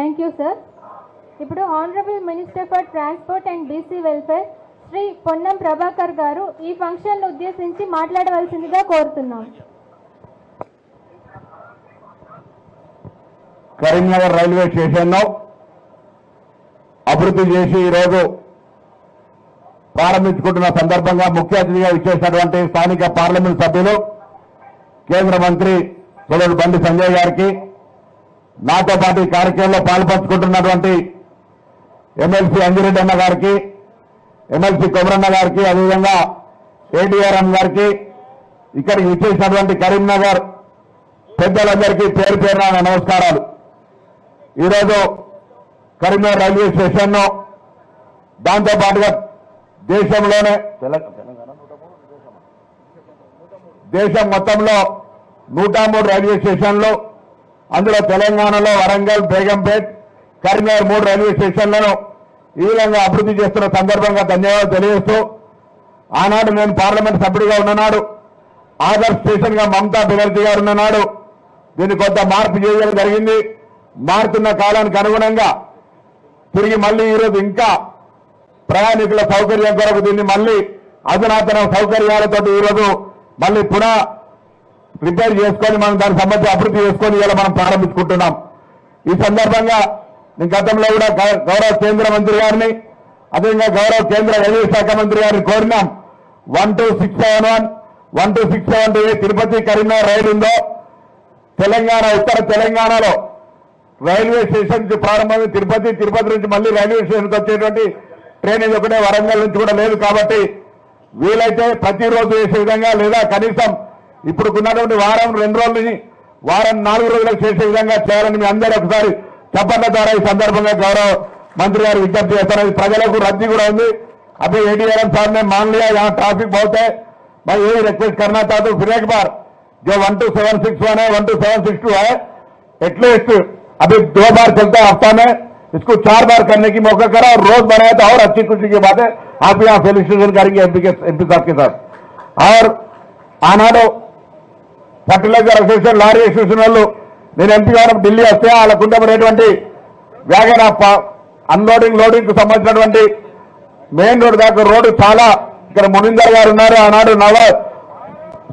Thank you sir. ఇప్పుడు honourable minister for transport and BC welfare Shri Ponnam Prabhakar garu ఈ function ఉద్దేశించి మాట్లాడవలసిందిగా కోరుతున్నాం. కరీంనగర్ రైల్వే స్టేషన్ను అభివృద్ధి చేసి ఈరోజు ప్రారంభించుకుంటున్న సందర్భంగా ముఖ్య అతిథిగా ఇచ్చేసినటువంటి స్థానిక పార్లమెంట్ సభ్యులు కేంద్ర మంత్రి సోదరుడు బండి సంజయ్ గారికి, నాతో పాటు ఈ కార్యక్రమంలో పాల్పంచుకుంటున్నటువంటి ఎమ్మెల్సీ అంజిరెడ్డి అన్న గారికి, ఎమ్మెల్సీ కొమరన్న గారికి, అదేవిధంగా ఏడీఆర్ఎం గారికి, ఇక్కడికి ఇచ్చేసినటువంటి కరీంనగర్ పెద్దలందరికీ పేరు పేరున నమస్కారాలు. ఈరోజు కరీంనగర్ రైల్వే స్టేషన్ను దాంతో పాటుగా దేశంలోనే దేశం మొత్తంలో 103 రైల్వే స్టేషన్లు, అందులో తెలంగాణలో వరంగల్, బేగంపేట్, కరీంనగర్ 3 రైల్వే స్టేషన్లను ఈ విధంగా అభివృద్ధి చేస్తున్న సందర్భంగా ధన్యవాదాలు తెలియజేస్తూ, ఆనాడు నేను పార్లమెంట్ సభ్యుడిగా ఉన్ననాడు ఆదర్శ్ స్టేషన్ గా మమతా బెనర్జీ గారు ఉన్ననాడు దీన్ని కొంత మార్పు చేయడం జరిగింది. మారుతున్న కాలానికి అనుగుణంగా తిరిగి మళ్ళీ ఈరోజు ఇంకా ప్రయాణికుల సౌకర్యం కొరకు దీన్ని మళ్ళీ అధునాతన సౌకర్యాలతో ఈరోజు మళ్ళీ పునః రిపేర్ చేసుకొని మనం దానికి సంబంధించి అభివృద్ధి చేసుకొని ఇలా మనం ప్రారంభించుకుంటున్నాం. ఈ సందర్భంగా నేను గతంలో కూడా గౌరవ కేంద్ర మంత్రి గారిని, అదేవిధంగా గౌరవ కేంద్ర రైల్వే శాఖ మంత్రి గారిని కోరినాం. 12671 12672 తిరుపతి కరీంనగర్ రైలు ఉందో, తెలంగాణ ఉత్తర తెలంగాణలో రైల్వే స్టేషన్ నుంచి ప్రారంభమై తిరుపతి నుంచి మళ్ళీ రైల్వే స్టేషన్కి వచ్చేటువంటి ట్రైన్ ఇది ఒకటే, వరంగల్ నుంచి కూడా లేదు. కాబట్టి వీలైతే ప్రతిరోజు చేసే విధంగా లేదా కనీసం ఇప్పుడు ఉన్నటువంటి వారం 2 రోజులని వారం 4 రోజులకు చేసే విధంగా చేయాలని మీ అందరూ ఒకసారి చప్పట్ల ద్వారా ఈ సందర్భంగా గౌరవ మంత్రి గారు విజ్ఞప్తి చేస్తారు. ప్రజలకు రద్దీ కూడా ఉంది. अभी एडीआरएम साहब ने मान लिया यहाँ ट्रैफिक बहुत है, मैं यही रिक्वेस्ट करना चाहता हूँ फिर एक बार, जो 12761 है 12762 है, एटलीस्ट अभी 2 बार चलता है हफ्ता में, इसको 4 बार करने की मौका करा और रोज बनाया तो और अच्छी खुशी की बात है. आप यहाँ फेलिसिटेशन करेंगे एमपी साहब के साथ. और आनाडो फर्टिलाइजर असोसिएशन लारी असोसिएशन వాళ్ళు నేను ఎంపీ గారు ఢిల్లీ వస్తే వాళ్ళకు ఉండబడేటువంటి వ్యాగన్ అన్లోడింగ్ లోడింగ్ కు సంబంధించినటువంటి మెయిన్ రోడ్ దాకా రోడ్డు చాలా ఇక్కడ మునిందర్ గారు ఉన్నారు, ఆనాడు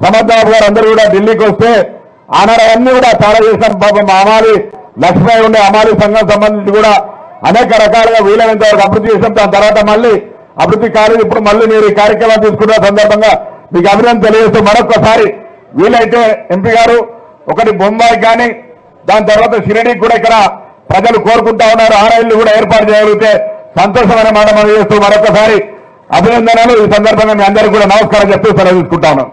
సమర్థబాబు గారు అందరూ కూడా ఢిల్లీకి వస్తే ఆనాడు అన్ని కూడా చాలా చేశాం. పాపం అమాలి లక్ష్మయ్య ఉండే అమాలి సంఘం సంబంధించి కూడా అనేక రకాలుగా వీలైనంత వరకు అభివృద్ధి చేశాం. దాని తర్వాత మళ్ళీ అభివృద్ధి కాలేదు. ఇప్పుడు మళ్ళీ మీరు ఈ కార్యక్రమం తీసుకున్న సందర్భంగా మీకు అభినందన తెలియజేస్తూ మరొకసారి వీలైతే ఎంపీ గారు ఒకటి బొంబాయి కానీ దాని తర్వాత షిరిడీకి కూడా ఇక్కడ ప్రజలు కోరుకుంటా ఉన్నారు, ఆ రైళ్లు కూడా ఏర్పాటు చేయగలిగితే సంతోషమైన మాట మనం చేస్తూ మరొకసారి అభినందనలు. ఈ సందర్భంగా మీ అందరికీ కూడా నమస్కారం చెప్తూ సెలవు తీసుకుంటా ఉన్నాం.